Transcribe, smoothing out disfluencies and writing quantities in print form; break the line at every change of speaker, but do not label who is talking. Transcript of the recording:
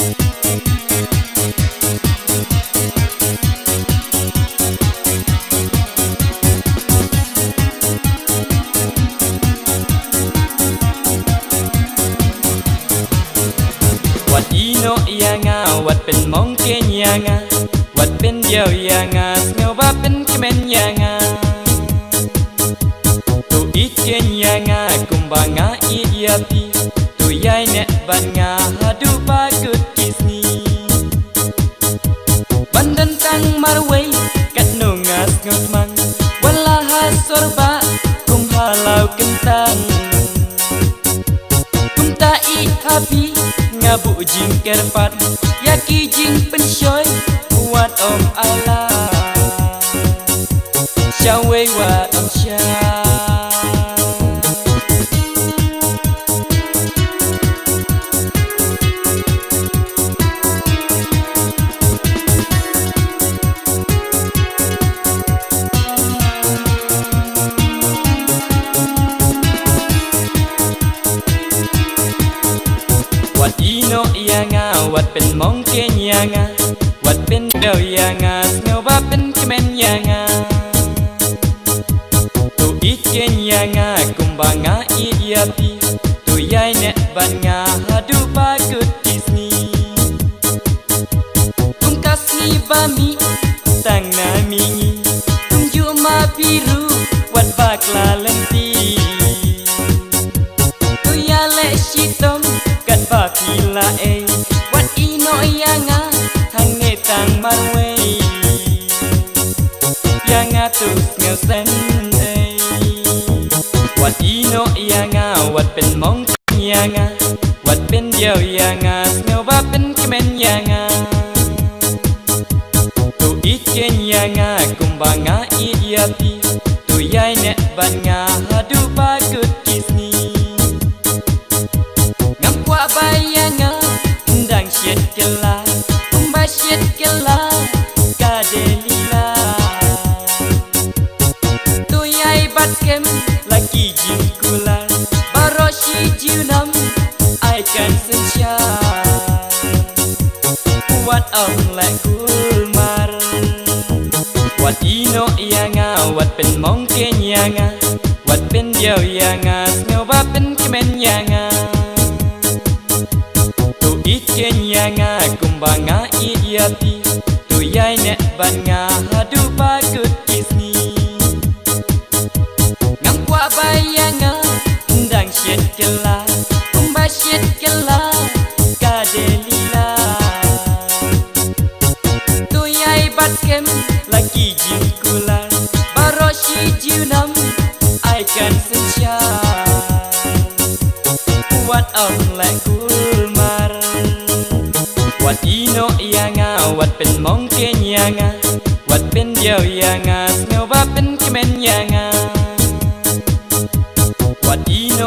วัดอีโนยังาวัดเป็นมองเกยยังาวัดเป็นเดียวยังาเงาว่าเป็นเขมรยังาtu iken yang kumbanga idiapi tu yai nek banga hadu bagut kisni bandan tang marway kat nungas ngotmang wala hasorba kum halau kentang kum ta I happy ngabu jing kerpat yaki jing penshoy buat om ala Shawe wa om shaวัดอีโนยังวัดเป็นมองเกยยังวัดเป็นเบลยังเงาว่าเป็นเขมรยังtu iken yang kumbanga idiapi tu yai nek banga hadu bagut kisni kum kasni bami tang namingi kum juma biru wat bakla lenti tu ya le shitom kat ba pila wat ino yang hang ne tang marwe yang tus ngel senวัดอีโนยังวัดเป็นมองยังวัดเป็นเดียวยังเงาว่าเป็นเขมรยังtu iken yang kumbanga idiapi tu yai nek banga hadu bagut kisni ngam kwa bayanga ndang syet kela kumba syet kela kadelila tu yai batkem lagi jingkulan baroshi junam I can sunshine wat ong lai kulmar wat ino yang watเป็นมองเกยยังวัดเป็นเดียวยังเงาว่าเป็นเขมรยังtu iken yang kumbanga idiapi tu yai nek banga hadu bagut kisni ngam kwa bayanga ndang syet kela kumba syet kela kadelila tu yai batkem lagi jingkulan baroshi junam I can sunshine wat ong lai kulmarวัดอีโนยังวัดเป็นมองเกยยังวัดเป็นเดียวยังเงาว่าเป็นเขมรยังวัดอีโน